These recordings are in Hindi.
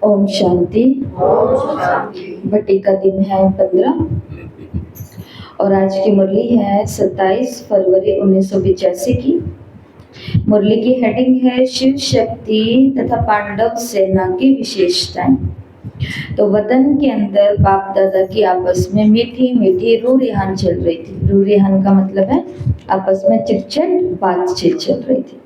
ओम शांति। भट्टी का दिन है 15 और आज की मुरली है 27 फरवरी 1985 की। मुरली की हेडिंग है शिव शक्ति तथा पांडव सेना की विशेषताएं। तो वतन के अंदर बाप दादा की आपस में मीठी मीठी रूरिहान चल रही थी। रूरिहान का मतलब है आपस में चिटचट बातचीत चल रही थी।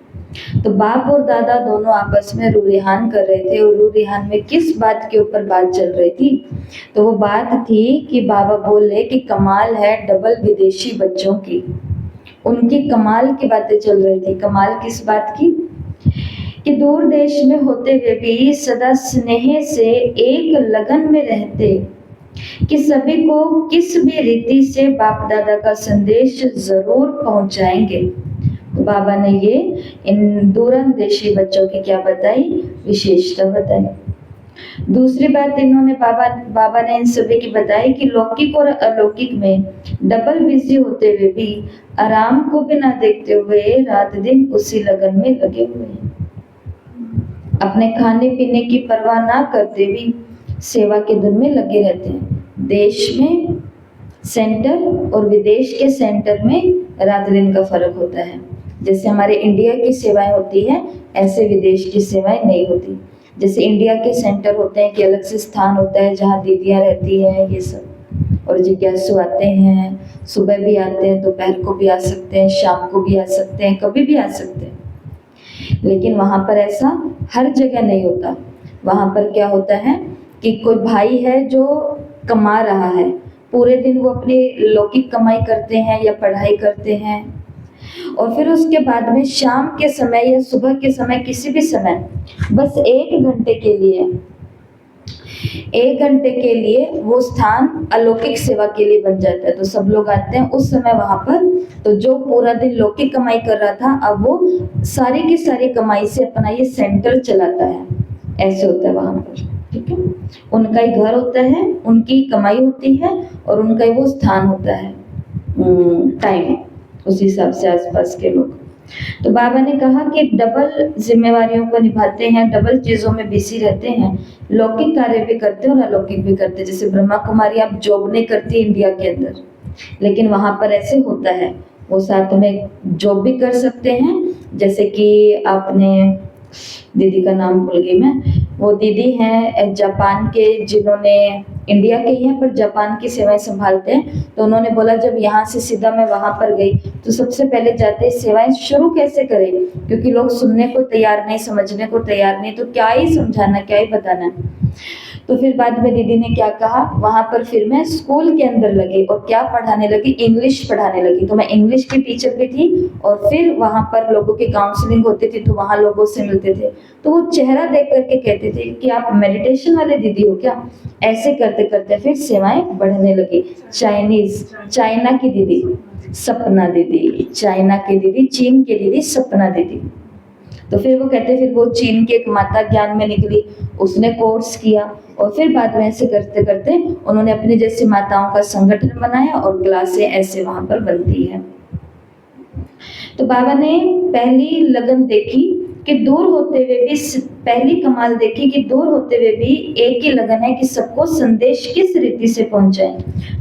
तो बाप और दादा दोनों आपस में रूरिहान कर रहे थे। और रूरिहान में किस बात के ऊपर बात चल रही थी? तो वो बात थी कि बाबा बोले कि कमाल है डबल विदेशी बच्चों की। उनकी कमाल की बातें चल रही थी। कमाल किस बात की? कि दूर देश में होते हुए भी सदा स्नेह से एक लगन में रहते कि सभी को किस भी रीति से बाप दादा का संदेश जरूर पहुंचाएंगे। बाबा ने ये इन दूरंदेशी बच्चों की क्या बताई? विशेषता बताई। दूसरी बात इन्होंने बाबा ने इन सभी की बताई कि लौकिक और अलौकिक में डबल बिजी होते हुए भी आराम को भी ना देखते हुए रात दिन उसी लगन में लगे हुए हैं। अपने खाने पीने की परवाह ना करते भी सेवा के धुन में लगे रहते हैं। देश में सेंटर और विदेश के सेंटर में रात दिन का फर्क होता है। जैसे हमारे इंडिया की सेवाएं होती है, ऐसे विदेश की सेवाएं नहीं होती। जैसे इंडिया के सेंटर होते हैं कि अलग से स्थान होता है जहाँ दीदियाँ रहती हैं, ये सब। और जिज्ञासु आते हैं, सुबह भी आते हैं, दोपहर को भी आ सकते हैं, शाम को भी आ सकते हैं, कभी भी आ सकते हैं। लेकिन वहाँ पर ऐसा हर जगह नहीं होता। वहाँ पर क्या होता है कि कोई भाई है जो कमा रहा है, पूरे दिन वो अपनी लौकिक कमाई करते हैं या पढ़ाई करते हैं, और फिर उसके बाद में शाम के समय या सुबह के समय किसी भी समय बस 1 घंटे के लिए वो स्थान अलौकिक सेवा के लिए बन जाता है। तो सब लोग आते हैं उस समय वहां पर। तो जो पूरा दिन लौकिक कमाई कर रहा था, अब वो सारी की सारी कमाई से अपना ये सेंटर चलाता है। ऐसे होता है वहां पर, ठीक है। उनका ही घर होता है, उनकी कमाई होती है और उनका ही वो स्थान होता है, टाइम, उस हिसाब से आसपास के लोग। तो बाबा ने कहा कि डबल जिम्मेवारियों को निभाते हैं, डबल चीजों में बिजी रहते हैं, लौकिक कार्य भी करते हैं और अलौकिक भी करते हैं। जैसे ब्रह्मा कुमारी आप जॉब नहीं करती इंडिया के अंदर, लेकिन वहां पर ऐसे होता है, वो साथ में जॉब भी कर सकते हैं। जैसे कि आपने दीदी का नाम भूल गई मैं, वो दीदी हैं जापान के, जिन्होंने इंडिया के ही हैं पर जापान की सेवाएं संभालते हैं। तो उन्होंने बोला जब यहाँ से सीधा मैं वहां पर गई तो सबसे पहले जाते सेवाएं शुरू कैसे करें, क्योंकि लोग सुनने को तैयार नहीं, समझने को तैयार नहीं, तो क्या ही समझाना, क्या ही बताना। तो फिर बाद में दीदी ने क्या कहा, वहां पर फिर मैं स्कूल के अंदर लगी और क्या पढ़ाने लगी, इंग्लिश पढ़ाने लगी। तो मैं इंग्लिश की टीचर भी थी और फिर वहां पर लोगों की काउंसलिंग होती थी, तो वहां लोगों से मिलते थे। तो वो चेहरा देख करके कहते थे कि आप मेडिटेशन वाले दीदी हो क्या? ऐसे करते करते फिर सेवाएं बढ़ने लगी। चाइना की दीदी सपना दीदी, चाइना की दीदी, चीन की दीदी सपना दीदी। तो फिर वो कहते, फिर वो चीन के एक माता ज्ञान में निकली, उसने कोर्स किया और फिर बाद में ऐसे करते करते उन्होंने अपनी जैसी माताओं का संगठन बनाया और क्लासें ऐसे वहां पर बनती है। तो बाबा ने पहली लगन देखी कि दूर होते हुए भी, पहली कमाल देखी कि दूर होते हुए भी एक ही लगन है कि सबको संदेश किस रीति से पहुंचाएं।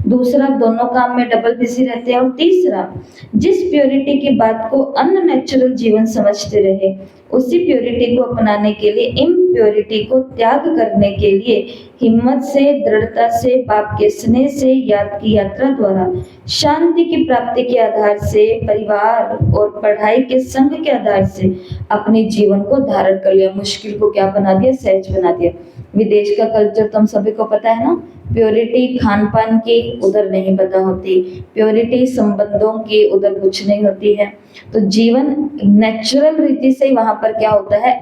दूसरा, दोनों काम में डबल बिजी रहते हैं। और तीसरा, जिस प्योरिटी की बात को अननेचुरल जीवन समझते रहे, उसी प्योरिटी को अपनाने के लिए इम्प्योरिटी को त्याग करने के लिए हिम्मत से, दृढ़ता से, बाप के स्नेह से, याद की यात्रा द्वारा, शांति की प्राप्ति के आधार से, परिवार और पढ़ाई के संग के आधार से अपने जीवन को धारण कर लिया। मुश्किल को क्या बना दिया? सहज बना दिया। विदेश का कल्चर तो हम सभी को पता है ना, प्योरिटी खान पान की उधर नहीं पता होती, प्योरिटी संबंधों की उधर कुछ नहीं होती है। तो जीवन नेचुरल रीति से वहां पर क्या होता है?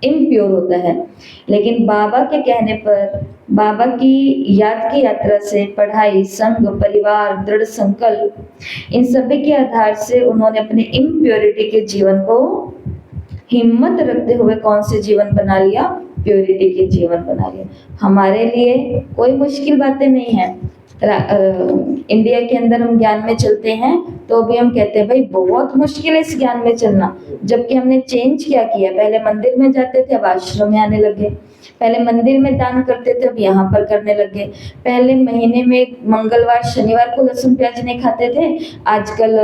इम्प्योर होता है। लेकिन बाबा के कहने पर, बाबा की याद की यात्रा से, पढ़ाई, संग, परिवार, दृढ़ संकल्प, इन सभी के आधार से उन्होंने अपने इम्प्योरिटी के जीवन को हिम्मत रखते हुए कौन से जीवन बना लिया? प्योरिटी के जीवन बना लिया। हमारे लिए कोई मुश्किल बातें नहीं है। इंडिया के अंदर हम ज्ञान में चलते हैं तो भी हम कहते हैं भाई बहुत मुश्किल है इस ज्ञान में चलना, जबकि हमने चेंज क्या किया, पहले मंदिर में जाते थे, अब आश्रम में आने लगे। पहले मंदिर में दान करते थे, अब यहाँ पर करने लग गए। पहले महीने में मंगलवार शनिवार को लहसुन प्याज नहीं खाते थे, आजकल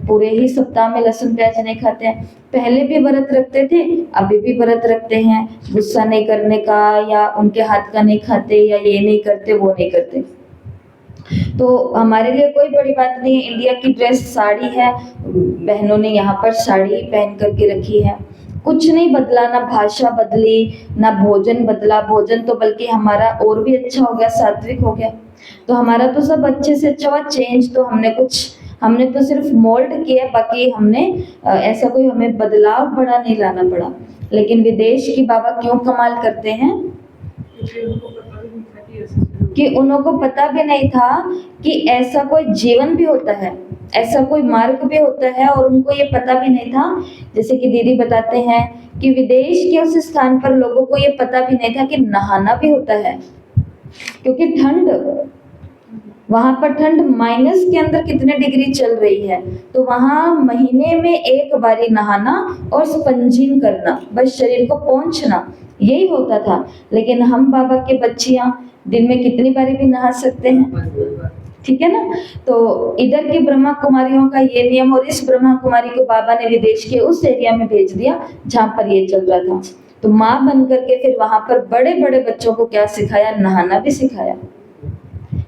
पूरे ही सप्ताह में लहसुन प्याज नहीं खाते हैं। पहले भी व्रत रखते थे, अभी भी व्रत रखते हैं, गुस्सा नहीं करने का, या उनके हाथ का नहीं खाते, या ये नहीं करते वो नहीं करते। तो हमारे लिए कोई बड़ी बात नहीं है। इंडिया की ड्रेस साड़ी है, बहनों ने यहाँ पर साड़ी पहन करके रखी है, कुछ नहीं बदला, ना भाषा बदली, ना भोजन बदला। भोजन तो बल्कि हमारा और भी अच्छा हो गया, सात्विक हो गया। तो हमारा तो सब अच्छे से अच्छा हुआ। चेंज तो हमने तो सिर्फ मोल्ड किया, बाकी हमने ऐसा कोई हमें बदलाव बड़ा नहीं लाना पड़ा। लेकिन विदेश की बाबा क्यों कमाल करते हैं कि उनको पता भी नहीं था कि ऐसा कोई जीवन भी होता है, ऐसा कोई मार्ग भी होता है, और उनको ये पता भी नहीं था। जैसे कि दीदी बताते हैं कि विदेश के उस स्थान पर लोगों को ये पता भी नहीं था कि नहाना भी होता है, क्योंकि ठंड, वहां पर ठंड माइनस के अंदर कितने डिग्री चल रही है, तो वहां महीने में एक बारी नहाना और स्पंजिंग करना, बस शरीर को पोंछना, यही होता था। लेकिन हम बाबा के बच्चियां दिन में कितनी बारी भी नहा सकते हैं, ठीक है ना। तो इधर की ब्रह्मा कुमारियों का ये नियम, और इस ब्रह्मा कुमारी को बाबा ने विदेश के उस एरिया में भेज दिया जहां पर ये चल रहा था। तो माँ बन करके फिर वहां पर बड़े बड़े बच्चों को क्या सिखाया, नहाना भी सिखाया,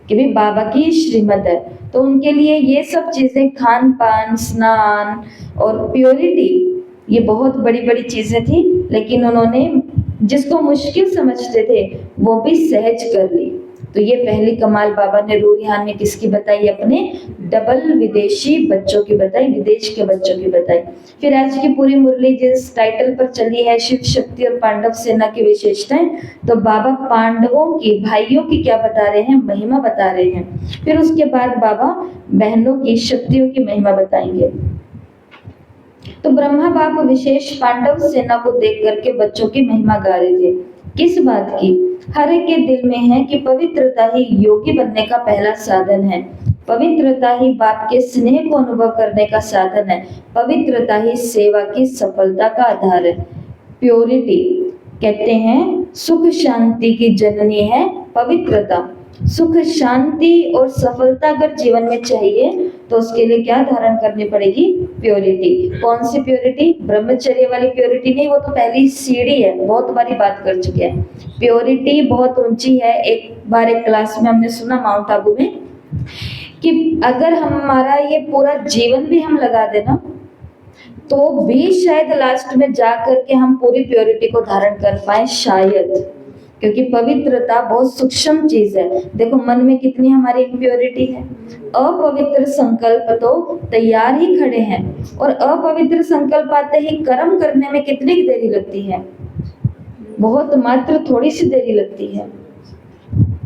कि भी बाबा की श्रीमत है। तो उनके लिए ये सब चीजें, खान पान, स्नान और प्योरिटी, ये बहुत बड़ी बड़ी चीजें थी। लेकिन उन्होंने जिसको मुश्किल समझते थे वो भी सहज कर ली। तो ये पहली कमाल बाबा ने रूरिहान में किसकी बताई, अपने डबल विदेशी बच्चों की बताई, विदेश के बच्चों की बताई। फिर आज की पूरी मुरली जिस टाइटल पर चली है, शिव शक्ति और पांडव सेना की विशेषताएं, तो बाबा पांडवों की, भाइयों की क्या बता रहे हैं, महिमा बता रहे हैं। फिर उसके बाद बाबा बहनों की, शक्तियों की महिमा बताएंगे। तो ब्रह्मा बाप विशेष पांडव सेना को देख करके बच्चों की महिमा गा रहे थे। किस बात की, हर एक के दिल में है कि पवित्रता ही योगी बनने का पहला साधन है, पवित्रता ही बाप के स्नेह को अनुभव करने का साधन है, पवित्रता ही सेवा की सफलता का आधार है। प्योरिटी, कहते हैं सुख शांति की जननी है पवित्रता। सुख शांति और सफलता अगर जीवन में चाहिए तो उसके लिए क्या धारण करनी पड़ेगी, प्योरिटी। कौन सी प्योरिटी, ब्रह्मचर्य वाली प्योरिटी नहीं, वो तो पहली सीढ़ी है, बहुत बारी बात कर चुके हैं। प्योरिटी बहुत ऊंची है। एक बार एक क्लास में हमने सुना माउंट आबू में कि अगर हमारा ये पूरा जीवन भी हम लगा देना तो भी शायद लास्ट में जा करके हम पूरी प्योरिटी को धारण कर पाए, शायद, क्योंकि पवित्रता बहुत सूक्ष्म चीज है। देखो मन में कितनी हमारी इम्प्योरिटी है। अपवित्र संकल्प तो तैयार ही खड़े हैं, और अपवित्र संकल्प आते ही कर्म करने में कितनी देरी लगती है, बहुत मात्र थोड़ी सी देरी लगती है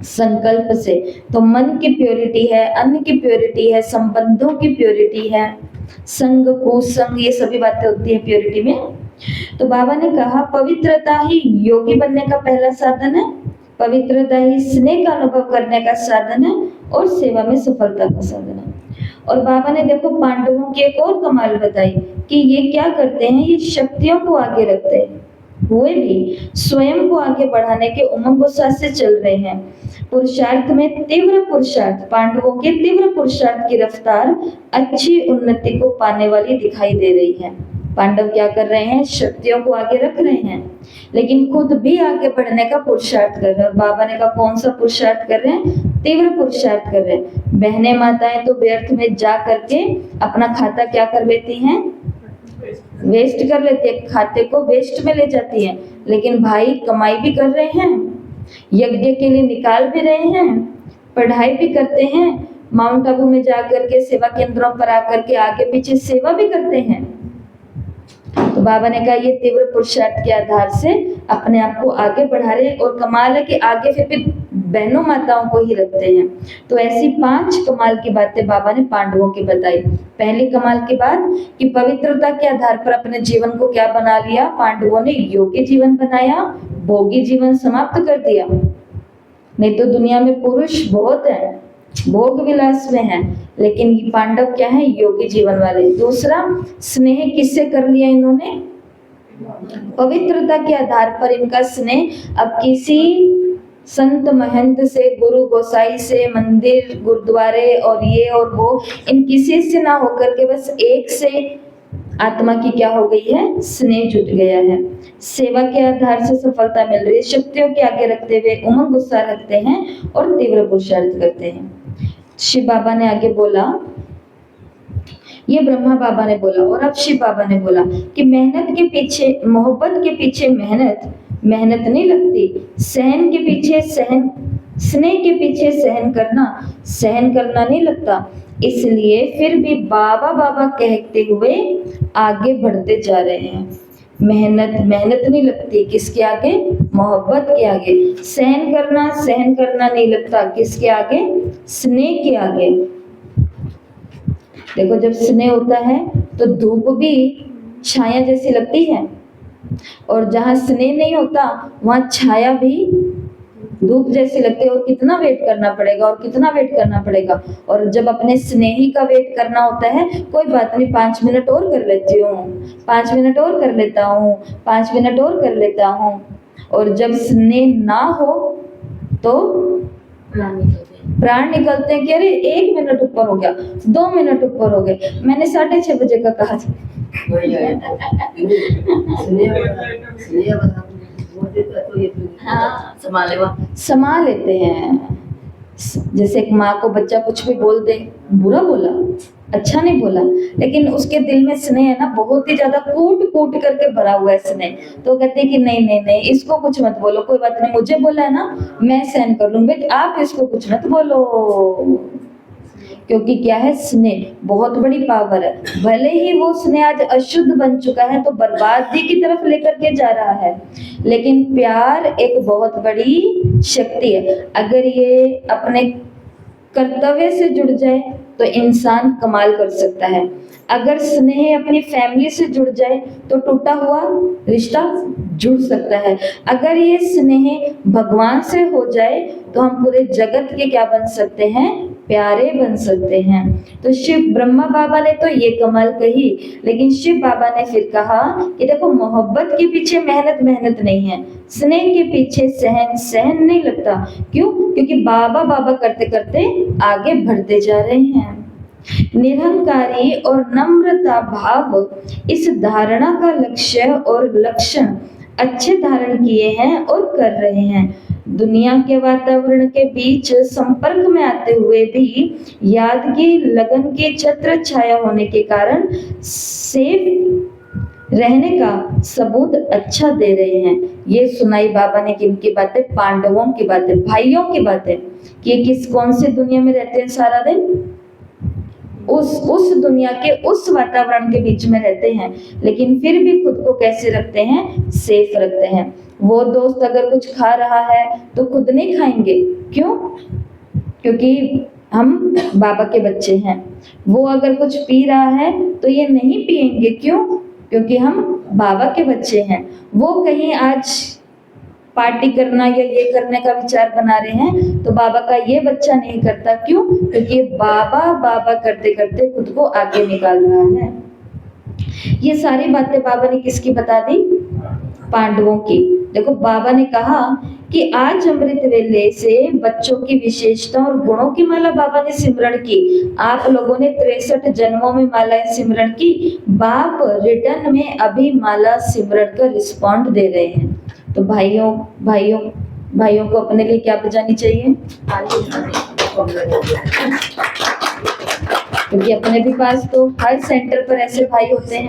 संकल्प से। तो मन की प्योरिटी है, अन्न की प्योरिटी है, संबंधों की प्योरिटी है, संग कुसंग, ये सभी बातें होती है प्योरिटी में। तो बाबा ने कहा पवित्रता ही योगी बनने का पहला साधन है, पवित्रता ही स्नेह का अनुभव करने का साधन है, और सेवा में सफलता का साधन है। और बाबा ने देखो पांडवों की एक और कमाल बताई कि ये क्या करते हैं, ये शक्तियों को आगे रखते हैं, हुए भी स्वयं को आगे बढ़ाने के उमंग उत्साह से चल रहे हैं। पुरुषार्थ में तीव्र पुरुषार्थ, पांडवों के तीव्र पुरुषार्थ की रफ्तार अच्छी उन्नति को पाने वाली दिखाई दे रही है। पांडव क्या कर रहे हैं, शक्तियों को आगे रख रहे हैं, लेकिन खुद भी आगे बढ़ने का पुरुषार्थ कर रहे हैं। और बाबा ने कहा कौन सा पुरुषार्थ कर रहे हैं, तीव्र पुरुषार्थ कर रहे हैं। बहनें माताएं तो व्यर्थ में जा करके अपना खाता क्या कर लेती हैं, वेस्ट कर लेती है, खाते को वेस्ट में ले जाती है। लेकिन भाई कमाई भी कर रहे हैं, यज्ञ के लिए निकाल भी रहे हैं, पढ़ाई भी करते हैं, माउंट आबू में जाकर के सेवा केंद्रों पर आकर के आगे पीछे सेवा भी करते हैं। तो बाबा ने कहा ये तीव्र पुरुषार्थ के आधार से अपने आप को आगे बढ़ा रहे हैं। और कमाल है कि आगे फिर भी बहनों माताओं को ही रखते हैं। तो ऐसी 5 कमाल की बातें बाबा ने पांडवों की बताई। पहली कमाल की बात कि पवित्रता के आधार पर अपने जीवन को क्या बना लिया, पांडवों ने योगी जीवन बनाया, भोगी जीवन समाप्त कर दिया। नहीं तो दुनिया में पुरुष बहुत है, भोग विलास में है, लेकिन ये पांडव क्या है, योगी जीवन वाले। दूसरा, स्नेह किससे कर लिया इन्होंने, पवित्रता के आधार पर इनका स्नेह अब किसी संत महंत से, गुरु गोसाई से, मंदिर गुरुद्वारे और ये और वो, इन किसी से ना होकर के बस एक से आत्मा की क्या हो गई है, स्नेह जुट गया है। सेवा के आधार से सफलता मिल रही है। शक्तियों के आगे रखते हुए उमंग उत्साह रखते हैं और तीव्र पुरुषार्थ करते हैं। शिव बाबा ने आगे बोला, ये ब्रह्मा बाबा ने बोला और अब शिव बाबा ने बोला कि मेहनत के पीछे, मोहब्बत के पीछे मेहनत नहीं लगती, सहन के पीछे सहन, स्नेह के पीछे सहन करना नहीं लगता। इसलिए फिर भी बाबा बाबा कहते हुए आगे बढ़ते जा रहे हैं। मेहनत नहीं लगती, किसके आगे, मोहब्बत के आगे। सहन करना नहीं लगता, किसके आगे, स्नेह के आगे। देखो जब स्नेह होता है तो धूप भी छाया जैसी लगती है, और जहाँ स्नेह नहीं होता वहाँ छाया भी धूप जैसी लगती है। और कितना वेट करना पड़ेगा। और जब अपने स्नेही का वेट करना होता है, कोई बात नहीं 5 मिनट और कर लेती हूँ, 5 मिनट और कर लेता हूँ, 5 मिनट और कर लेता हूँ। और जब स्नेह ना हो तो प्राण निकलते हैं कि अरे 1 मिनट ऊपर हो गया, 2 मिनट ऊपर हो गए, मैंने 6:30 बजे का कहा था। समा लेते हैं। जैसे एक माँ को बच्चा कुछ भी बोल दे, बुरा बोला, अच्छा नहीं बोला, लेकिन उसके दिल में स्नेह है ना, बहुत ही ज्यादा कूट करके भरा हुआ है स्नेह। तो कहते हैं कि नहीं, इसको कुछ मत बोलो, कोई बात नहीं, मुझे बोला है ना, मैं सहन कर लूंगी, आप इसको कुछ मत बोलो। क्योंकि क्या है, स्नेह बहुत बड़ी पावर है। भले ही वो स्नेह आज अशुद्ध बन चुका है तो बर्बादी की तरफ लेकर के जा रहा है, लेकिन प्यार एक बहुत बड़ी शक्ति है। अगर ये अपने कर्तव्य से जुड़ जाए तो इंसान कमाल कर सकता है। अगर स्नेह अपनी फैमिली से जुड़ जाए तो टूटा हुआ रिश्ता जुड़ सकता है। अगर ये स्नेह भगवान से हो जाए तो हम पूरे जगत के क्या बन सकते हैं, प्यारे बन सकते हैं। तो शिव ब्रह्मा बाबा ने तो ये कमाल कही, लेकिन शिव बाबा ने फिर कहा कि देखो मोहब्बत के पीछे मेहनत नहीं है, स्नेह के पीछे सहन नहीं लगता। क्यों? क्योंकि बाबा बाबा करते करते आगे बढ़ते जा रहे हैं। निरहंकारी और नम्रता भाव इस धारणा का लक्ष्य और लक्षण अच्छे धारण किए हैं और कर रहे हैं। दुनिया के वातावरण के बीच संपर्क में आते हुए भी यादगी लगन की छत्र छाया होने के कारण सेफ रहने का सबूत अच्छा दे रहे हैं। ये सुनाई बाबा ने किनकी बातें, पांडवों की बातें, भाइयों की बातें, कि कौन सी दुनिया में रहते हैं सारा दिन, उस दुनिया के उस वातावरण के बीच में रहते हैं, लेकिन फिर भी खुद को कैसे रखते हैं, सेफ रखते हैं। वो दोस्त अगर कुछ खा रहा है तो खुद नहीं खाएंगे, क्यों? क्योंकि हम बाबा के बच्चे हैं। वो अगर कुछ पी रहा है तो ये नहीं पिएंगे, क्यों? क्योंकि हम बाबा के बच्चे हैं। वो कहीं आज पार्टी करना या ये करने का विचार बना रहे हैं तो बाबा का ये बच्चा नहीं करता, क्यों? क्योंकि बाबा करते करते खुद को आगे निकाल रहा है। ये सारी बातें बाबा ने किसकी बता दी? पांडवों की। देखो बाबा ने कहा कि आज अमृत वेले से बच्चों की विशेषता और गुणों की माला बाबा ने सिमरण की। आप लोगों ने 63 जन्मों में माला सिमरण की, बाप रिटर्न में अभी माला सिमरण का रिस्पॉन्ड दे रहे हैं। तो भाइयों को अपने लिए क्या बजानी चाहिए? क्योंकि अपने भी पास तो हर सेंटर पर ऐसे भाई होते हैं।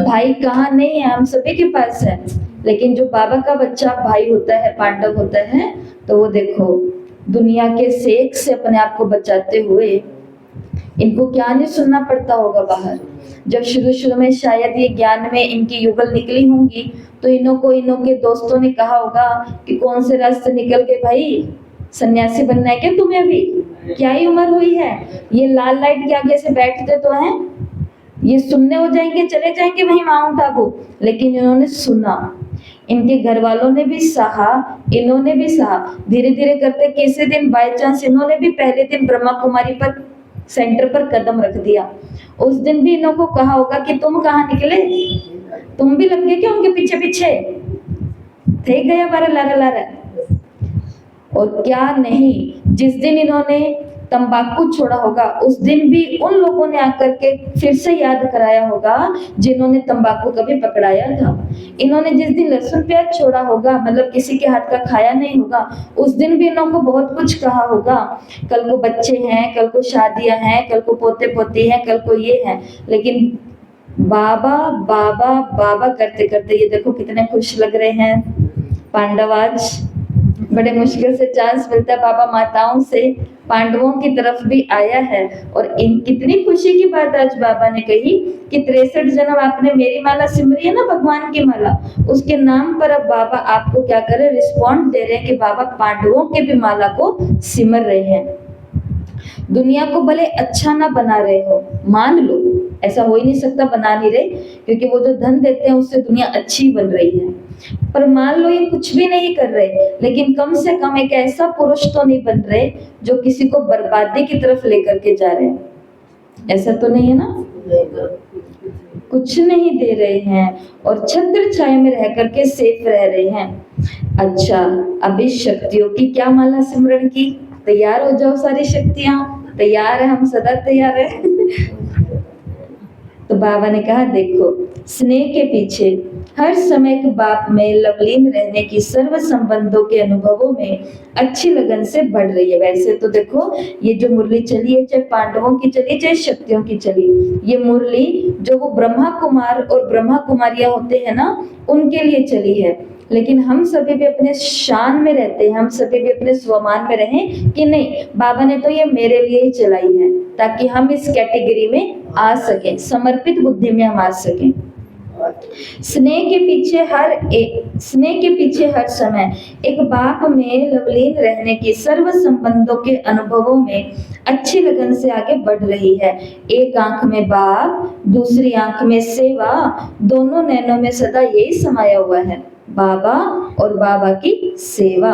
भाई कहाँ नहीं है, हम सभी के पास है, लेकिन जो बाबा का बच्चा भाई होता है, पांडव होता है, तो वो देखो दुनिया के सेक से अपने आप को बचाते हुए, इनको क्या नहीं सुनना पड़ता होगा बाहर। जब शुरू में शायद ये ज्ञान में इनकी युगल निकली होंगी तो इन्हों के दोस्तों ने कहा होगा कि कौन से रास्ते निकल के भाई, सन्यासी बनना है क्या तुम्हें? अभी क्या ही उम्र हुई है, ये लाल लाइट के आगे से बैठते तो हैं, ये सुनने हो जाएंगे, चले जाएंगे वहीं माउंट आबू। लेकिन इन्होंने सुना, इनके घर वालों ने भी सहा, इन्होंने भी सहा। धीरे धीरे करते किसी दिन बाय चांस इन्होंने भी पहले दिन ब्रह्मा कुमारी पर सेंटर पर कदम रख दिया। उस दिन भी इन्हों को कहा होगा कि तुम कहाँ निकले, तुम भी लग गए क्या उनके पीछे पीछे, थे गया बारा लारा लारा। और क्या नहीं, जिस दिन इन्होंने तंबाकू छोड़ा होगा उस दिन भी उन लोगों ने आकर के फिर से याद कराया होगा जिन्होंने तंबाकू कभी पकड़ाया था। इन्होंने जिस दिन लहसुन प्याज छोड़ा होगा, मतलब किसी के हाथ का खाया नहीं होगा, उस दिन भी इन्हों को बहुत कुछ कहा होगा। कल को बच्चे हैं, कल को शादियां हैं, कल को पोते पोती हैं, कल को ये है, लेकिन बाबा बाबा बाबा करते करते ये देखो कितने खुश लग रहे हैं पांडव। आज बड़े मुश्किल से चांस मिलता है बाबा माताओं से पांडवों की तरफ भी आया है। और इन कितनी खुशी की बात आज बाबा ने कही कि 63 जन्म आपने मेरी माला सिमरी है ना, भगवान की माला, उसके नाम पर अब बाबा आपको क्या करे, रिस्पॉन्ड दे रहे हैं कि बाबा पांडवों के भी माला को सिमर रहे हैं। दुनिया को भले अच्छा ना बना रहे हो, मान लो, ऐसा हो ही नहीं सकता बना नहीं रहे, क्योंकि वो जो धन देते हैं उससे दुनिया अच्छी बन रही है, पर मान लो ये कुछ भी नहीं कर रहे, लेकिन कम से कम एक ऐसा पुरुष तो नहीं बन रहे जो किसी को बर्बादी की तरफ लेकर के जा रहे हैं। ऐसा तो नहीं है ना, कुछ नहीं दे रहे हैं और छत्र छाया में रह करके सेफ रह रहे हैं। अच्छा, अभी शक्तियों की क्या माला सिमरन की, तैयार हो जाओ सारी शक्तियां, तैयार है, हम सदा तैयार है। तो बाबा ने कहा देखो, स्नेह के पीछे हर समय एक बाप में लवलीन रहने की सर्व संबंधों के अनुभवों में अच्छी लगन से बढ़ रही है। वैसे तो देखो ये जो मुरली चली है, चाहे पांडवों की चली चाहे शक्तियों की चली, ये मुरली जो वो ब्रह्मा कुमार और ब्रह्मा कुमारियां होते हैं ना, उनके लिए चली है, लेकिन हम सभी भी अपने शान में रहते हैं, हम सभी भी अपने स्वमान में रहें कि नहीं, बाबा ने तो ये मेरे लिए ही चलाई है ताकि हम इस कैटेगरी में आ सकें, समर्पित बुद्धि में हम आ सकें। स्नेह के पीछे हर समय एक बाप में लवलीन रहने की सर्व संबंधों के अनुभवों में अच्छी लगन से आगे बढ़ रही है। एक आंख में बाप, दूसरी आंख में सेवा, दोनों नैनों में सदा यही समाया हुआ है, बाबा और बाबा की सेवा।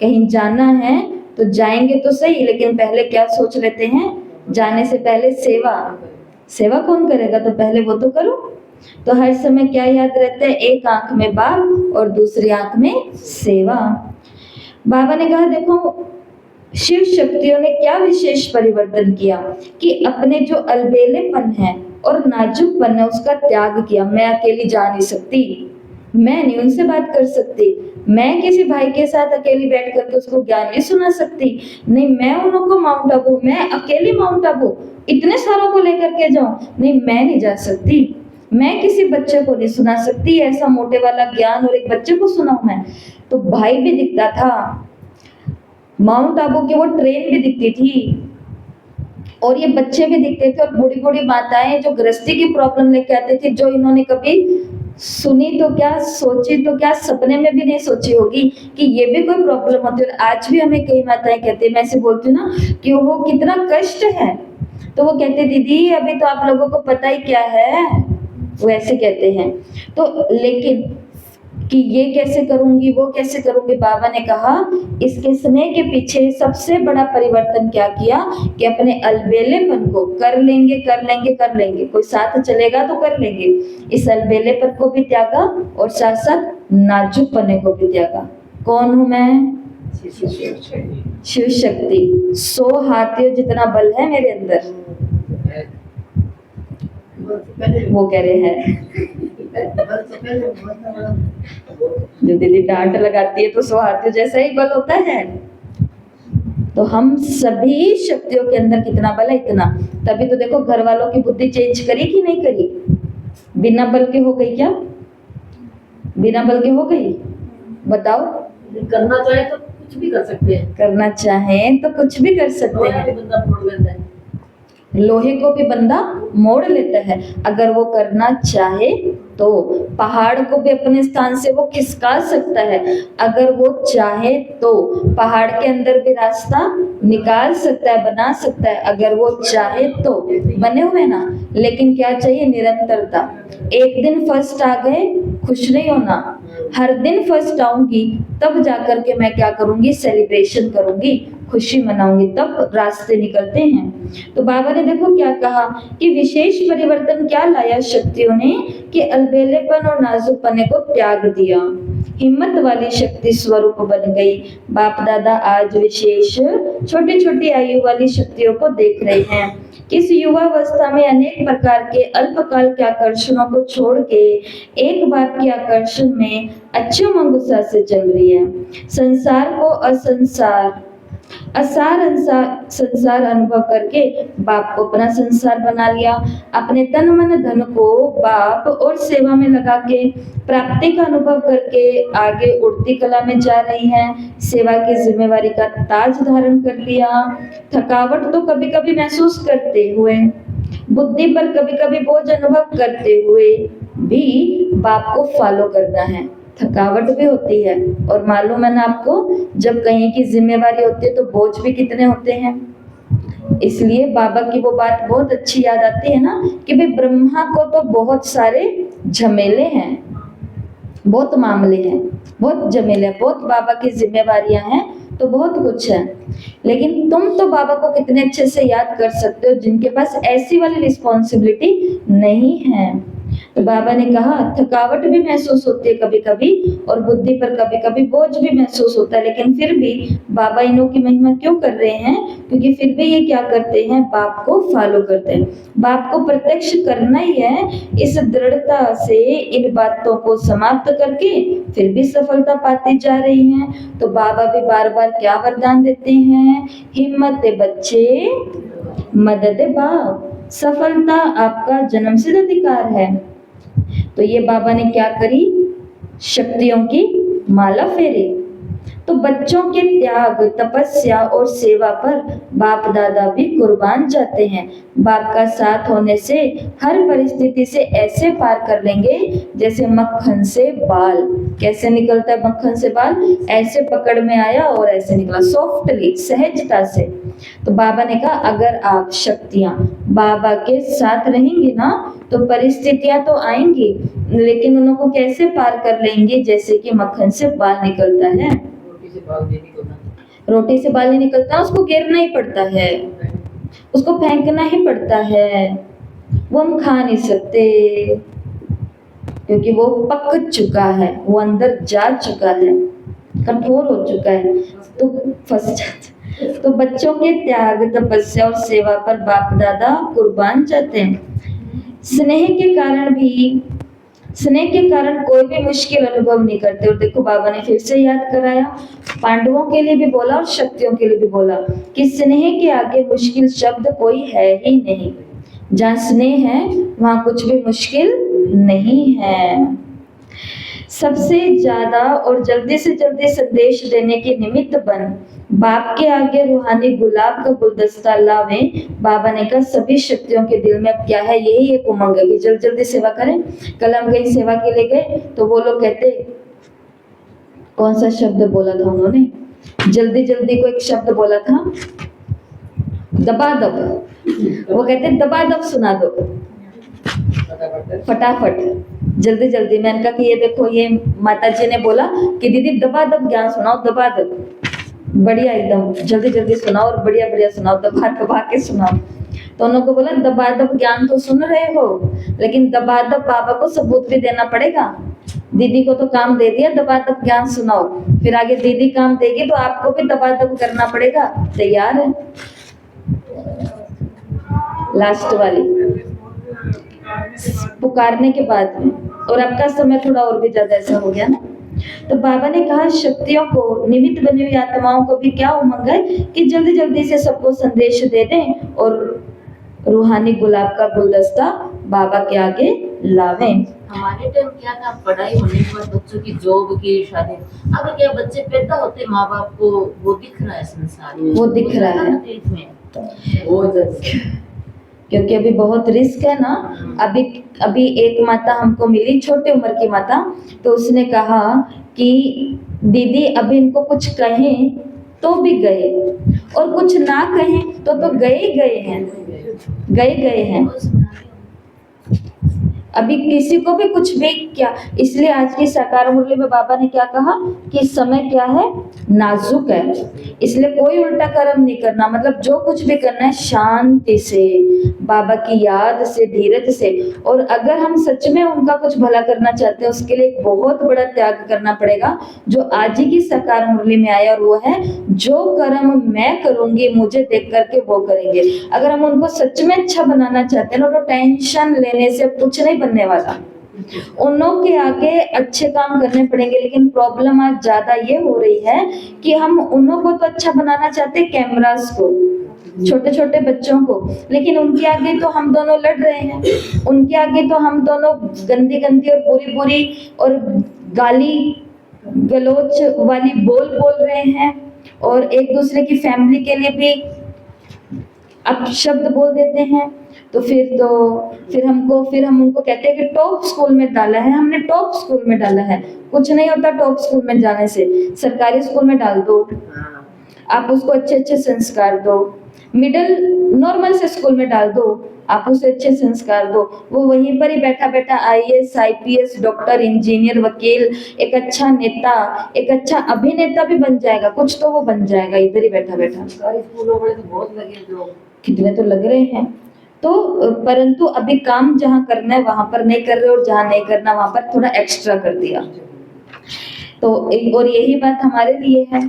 कहीं जाना है तो जाएंगे तो सही, लेकिन पहले क्या सोच लेते हैं, जाने से पहले सेवा। सेवा कौन करेगा, तो पहले वो तो करो। तो हर समय क्या याद रहता है, एक आंख में बाप और दूसरी आंख में सेवा। बाबा ने कहा देखो, शिव शक्तियों ने क्या विशेष परिवर्तन किया कि अपने जो अलबेलेपन है और नाजुकपन है उसका त्याग किया। मैं अकेली जा नहीं सकती, मैं नहीं उनसे बात कर सकती, मैं किसी भाई के साथ अकेली बैठ करके उसको ज्ञान नहीं सुना सकती, नहीं मैं उनको माउंट आबू, मैं अकेली माउंट आबू इतने सारों को लेकर के जाऊं, नहीं मैं नहीं जा सकती, मैं किसी बच्चे को नहीं सुना सकती ऐसा मोटे वाला ज्ञान, और एक बच्चे को सुनाऊं मैं। तो भाई भी दिखता था, माउंट आबू की वो ट्रेन भी दिखती थी, और ये बच्चे भी दिखते थे, और बूढ़ी बूढ़ी माताएं जो गृहस्थी की प्रॉब्लम लेके आते थे, जो इन्होंने कभी सुनी तो क्या, सोची तो क्या, सपने में भी नहीं सोची होगी कि ये भी कोई प्रॉब्लम होती है। और आज भी हमें कई माताएं कहती है, मैं ऐसे बोलती हूँ ना कि वो कितना कष्ट है, तो वो कहते दीदी अभी तो आप लोगों को पता ही क्या है, वो ऐसे कहते हैं। तो लेकिन कि ये कैसे करूंगी, वो कैसे करूंगी, बाबा ने कहा इसके स्नेह के पीछे सबसे बड़ा परिवर्तन क्या किया कि अपने अलबेलेपन को कर लेंगे कर लेंगे कर लेंगे, कोई साथ चलेगा तो कर लेंगे, इस अलबेलेपन को भी त्यागा और साथ साथ नाजुकपने को भी त्यागा। कौन हूं मैं, शिव शक्ति, 100 हाथियों जितना बल है मेरे अंदर, वो कह रहे हैं। जो दीदी डांट लगाती है तो 100 हाथियों जैसा ही बल होता है। तो हम सभी शक्तियों के अंदर कितना बल है, इतना। तभी तो देखो घर वालों की बुद्धि चेंज करी कि नहीं करी, बिना बल के हो गई क्या, बिना बल के हो गई, बताओ। करना चाहे तो कुछ भी कर सकते हैं, करना चाहे तो कुछ भी कर सकते हैं, लोहे को भी बंदा मोड़ लेता है अगर वो करना चाहे तो। पहाड़ को भी अपने स्थान से वो खिसका सकता है अगर वो चाहे तो। पहाड़ के अंदर भी रास्ता निकाल सकता है, बना सकता है अगर वो चाहे तो। बने हुए ना, लेकिन क्या चाहिए, निरंतरता। एक दिन फर्स्ट आ गए खुश नहीं होना, हर दिन फर्स्ट आऊंगी तब जाकर के मैं क्या करूंगी, सेलिब्रेशन करूंगी। खुशी मनाऊंगी, तब रास्ते निकलते हैं। तो बाबा ने देखो क्या कहा कि विशेष परिवर्तन क्या लाया शक्तियों ने कि अलबेलेपन और नाजुकपने को त्याग दिया, हिम्मत वाली शक्ति स्वरूप बन गई। बाप दादा आज विशेष छोटी छोटी आयु वाली शक्तियों को देख रहे हैं। किस युवावस्था में अनेक प्रकार के अल्पकाल के आकर्षणों को छोड़ के एक बाप के आकर्षण में अच्छी उमंग उत्साह से चल रही है। संसार को संसार अनुभव करके बाप को अपना संसार बना लिया। अपने तन मन धन को बाप और सेवा में लगा के प्राप्ति का अनुभव करके आगे उड़ती कला में जा रही हैं। सेवा की जिम्मेवारी का ताज धारण कर लिया। थकावट तो कभी कभी महसूस करते हुए, बुद्धि पर कभी कभी बोझ अनुभव करते हुए भी बाप को फॉलो करना है। थकावट भी होती है और मालूम है ना आपको, जब कहीं की जिम्मेवारी होती है तो बोझ भी कितने होते हैं। इसलिए बाबा की वो बात बहुत अच्छी याद आती है ना कि भाई ब्रह्मा को तो बहुत सारे झमेले हैं, बहुत मामले हैं, बहुत झमेले, बहुत बाबा की जिम्मेवारियां हैं, तो बहुत कुछ है। लेकिन तुम तो बाबा को कितने अच्छे से याद कर सकते हो जिनके पास ऐसी वाली रिस्पॉन्सिबिलिटी नहीं है। तो बाबा ने कहा थकावट भी महसूस होती है कभी कभी और बुद्धि पर कभी कभी बोझ भी महसूस होता है, लेकिन फिर भी बाबा इन्हों की महिमा क्यों कर रहे हैं? क्योंकि फिर भी ये क्या करते हैं? बाप को फॉलो करते हैं। बाप को प्रत्यक्ष करना ही है। इस दृढ़ता से इन बातों को समाप्त करके फिर भी सफलता पाती जा रही हैं। तो बाबा भी बार बार क्या वरदान देते हैं? हिम्मत बच्चे, मदद बाप, सफलता आपका जन्मसिद्ध अधिकार है। तो ये बाबा ने क्या करी? शक्तियों की माला फेरी। तो बच्चों के त्याग, तपस्या और सेवा पर बाप दादा भी कुर्बान जाते हैं। बाप का साथ होने से हर परिस्थिति से ऐसे पार कर लेंगे जैसे मक्खन से बाल। कैसे निकलता है मक्खन से बाल? ऐसे पकड़ में आया और ऐसे निकला, सॉफ्टली, सहजता से। तो बाबा ने कहा अगर आप शक्तियां बाबा के साथ रहेंगी ना तो परिस्थितियां तो आएंगी, लेकिन उनको कैसे पार कर लेंगे? जैसे कि मक्खन से बाल निकलता है। रोटी से बाल नहीं निकलता, उसको गिरना ही पड़ता है, उसको फेंकना ही पड़ता है, वो हम खा नहीं सकते क्योंकि वो पक चुका है, वो अंदर जा चुका है, कठोर हो चुका है, तो फंस जाता। तो बच्चों के त्याग, तपस्या और सेवा पर बाप दादा कुर्बान जाते हैं। स्नेह के कारण कोई भी मुश्किल अनुभव नहीं करते। और देखो बाबा ने फिर से याद कराया, पांडवों के लिए भी बोला और शक्तियों के लिए भी बोला कि स्नेह के आगे मुश्किल शब्द कोई है ही नहीं। जहाँ स्नेह है वहाँ कुछ भी मुश्किल नहीं है। सबसे ज्यादा और जल्दी से जल्दी संदेश देने के निमित्त बन बाप के आगे रूहानी गुलाब का गुलदस्ता लावें। बाबा ने कहा सभी शक्तियों के दिल में अब क्या है? यही एक उमंग है कि जल्दी जल्दी सेवा करें। कल हम कहीं सेवा के लिए गए तो वो लोग कहते, कौन सा शब्द बोला था उन्होंने? जल्दी जल्दी को एक शब्द बोला था, दबादब। वो कहते दबादब सुना दो, फटाफट, जल्दी जल्दी। मैंने कहा कि ये देखो, ये माता जी ने बोला कि दीदी दबादब ज्ञान सुनाओ, दबादब, बढ़िया एकदम जल्दी जल्दी सुनाओ और बढ़िया बढ़िया सुनाओ, दबा दबा के सुनाओ। तो उन्होंने बोला दबादब ज्ञान तो सुन रहे हो, लेकिन दबादब बाबा को सबूत भी देना पड़ेगा। दीदी को तो काम दे दिया दबादब ज्ञान सुनाओ, फिर आगे दीदी काम देगी तो आपको भी दबादब करना पड़ेगा। तैयार है? लास्ट वाली पुकारने के बाद में, और आपका समय थोड़ा और भी ज्यादा ऐसा हो गया ना। तो बाबा ने कहा शक्तियों को, निमित्त बनी हुई आत्माओं को भी क्या उमंग है कि जल्दी जल्दी से सबको संदेश दे दें और रूहानी गुलाब का गुलदस्ता बाबा के आगे लावें। हमारे टाइम क्या था, पढ़ाई होने के बाद बच्चों की जॉब की शादी, अब क्या बच्चे पैदा होते माँ बाप को वो दिख रहा है संसार में, वो दिख रहा है क्योंकि अभी बहुत रिस्क है ना। अभी एक माता हमको मिली, छोटी उम्र की माता, तो उसने कहा कि दीदी अभी इनको कुछ कहें तो भी गए और कुछ ना कहें तो गए हैं। अभी किसी को भी कुछ भी क्या, इसलिए आज की साकार मुरली में बाबा ने क्या कहा कि समय क्या है, नाजुक है, इसलिए कोई उल्टा कर्म नहीं करना, मतलब जो कुछ भी करना है शांति से, बाबा की याद से, धीरज से। और अगर हम सच में उनका कुछ भला करना चाहते हैं, उसके लिए एक बहुत बड़ा त्याग करना पड़ेगा, जो आज ही की साकार मुरली में आया, और वो है जो कर्म मैं करूंगी मुझे देख करके वो करेंगे। अगर हम उनको सच में अच्छा बनाना चाहते हैं ना, तो टेंशन लेने से कुछ नहीं बनने वाला, उनों के आगे अच्छे काम करने पड़ेंगे। लेकिन प्रॉब्लम आज ज्यादा ये हो रही है कि हम उनों को तो अच्छा बनाना चाहते हैं, कैमरास को, छोटे छोटे बच्चों को, लेकिन उनके आगे तो हम दोनों लड़ रहे हैं, उनके आगे तो हम दोनों गंदी गंदी और बुरी बुरी और गाली गलोच वाली बोल बोल रहे हैं, और एक दूसरे की फैमिली के लिए भी अपशब्द बोल देते हैं। तो फिर हम उनको कहते हैं कि टॉप स्कूल में डाला है, हमने टॉप स्कूल में डाला है। कुछ नहीं होता टॉप स्कूल में जाने से, सरकारी स्कूल में डाल दो, आप उसको अच्छे अच्छे संस्कार दो, मिडिल नॉर्मल से स्कूल में डाल दो, आप उसे अच्छे संस्कार दो, वो वहीं पर ही बैठा बैठा आईएएस आईपीएस डॉक्टर इंजीनियर वकील, एक अच्छा नेता, एक अच्छा अभिनेता भी बन जाएगा, कुछ तो वो बन जाएगा इधर ही बैठा बैठा। स्कूलों में तो बहुत लगे जो, कितने तो लग रहे हैं। तो परंतु अभी काम जहाँ करना है वहां पर नहीं कर रहे, और जहाँ नहीं करना वहां पर थोड़ा एक्स्ट्रा कर दिया। तो और यही बात हमारे लिए है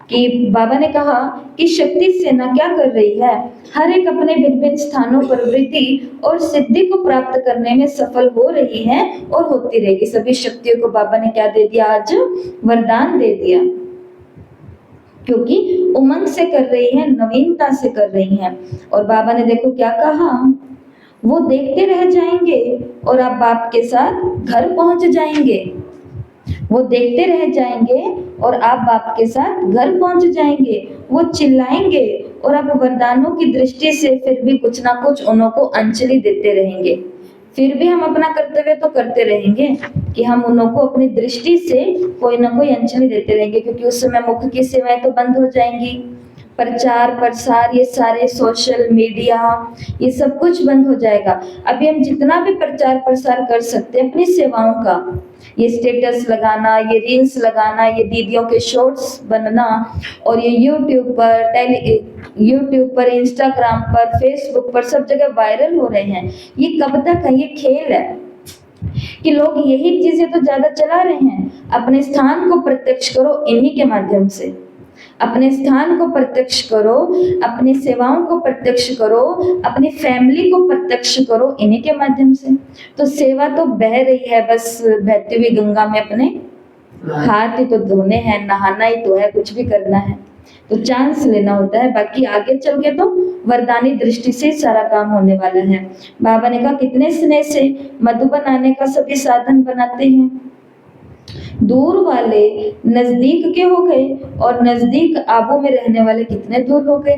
कि बाबा ने कहा कि शक्ति सेना क्या कर रही है, हर एक अपने भिन्न भिन्न स्थानों पर वृद्धि और सिद्धि को प्राप्त करने में सफल हो रही है और होती रहेगी। सभी शक्तियों को बाबा ने क्या दे दिया, आज वरदान दे दिया, क्योंकि उमंग से कर रही है, नवीनता से कर रही है। और बाबा ने देखो क्या कहा, वो देखते रह जाएंगे और आप बाप के साथ घर पहुंच जाएंगे, वो देखते रह जाएंगे और आप बाप के साथ घर पहुंच जाएंगे, वो चिल्लाएंगे और आप वरदानों की दृष्टि से फिर भी कुछ ना कुछ उन्हों को अंजलि देते रहेंगे। फिर भी हम अपना कर्तव्य तो करते रहेंगे कि हम उन्हों को अपनी दृष्टि से कोई ना कोई अंजलि देते रहेंगे, क्योंकि उस समय मुख की सेवाएं तो बंद हो जाएंगी, प्रचार प्रसार ये सारे सोशल मीडिया ये सब कुछ बंद हो जाएगा। अभी हम जितना भी प्रचार प्रसार कर सकते हैं अपनी सेवाओं का, ये स्टेटस लगाना, ये रील्स लगाना, ये दीदियों के शॉर्ट्स बनना, और ये यूट्यूब पर इंस्टाग्राम पर फेसबुक पर सब जगह वायरल हो रहे हैं। ये कब तक है, ये खेल है कि लोग यही चीजें तो ज्यादा चला रहे हैं। अपने स्थान को प्रत्यक्ष करो इन्हीं के माध्यम से, अपने स्थान को प्रत्यक्ष करो, अपनी सेवाओं को प्रत्यक्ष करो, अपनी फैमिली को प्रत्यक्ष करो इन्हीं के माध्यम से। तो सेवा तो बह रही है, बस बहती हुई गंगा में अपने हाथ ही तो धोने हैं, नहाना ही तो है, कुछ भी करना है तो चांस लेना होता है, बाकी आगे चल के तो वरदानी दृष्टि से सारा काम होने वाला है। बाबा ने कहा कितने स्नेह से मधुबन आने का सभी साधन बनाते हैं, दूर वाले नजदीक के हो गए और नजदीक आबू में रहने वाले कितने दूर हो गए।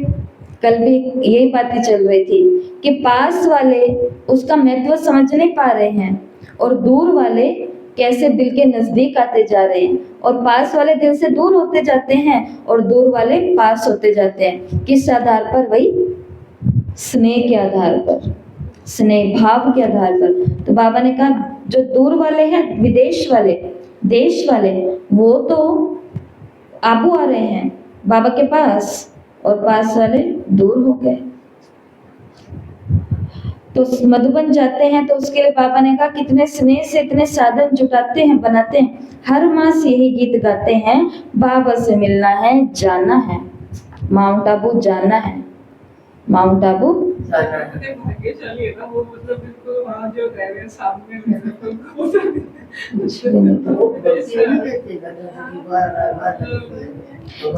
कल भी यही बातें चल रही थी कि पास वाले उसका महत्व समझ नहीं पा रहे हैं और दूर वाले कैसे दिल के नजदीक आते जा रहे हैं, और पास वाले दिल से दूर होते जाते हैं और दूर वाले पास होते जाते हैं। किस आधार पर? वही स्नेह के आधार पर, स्नेह भाव के आधार पर। तो बाबा ने कहा जो दूर वाले हैं, विदेश वाले, देश वाले, वो तो आबू आ रहे हैं बाबा के पास, और पास वाले दूर हो गए। तो मधुबन जाते हैं तो उसके लिए बाबा ने कहा कितने स्नेह से इतने साधन जुटाते हैं, बनाते हैं। हर मास यही गीत गाते हैं, बाबा से मिलना है, जाना है, माउंट आबू जाना है, माउंट आबू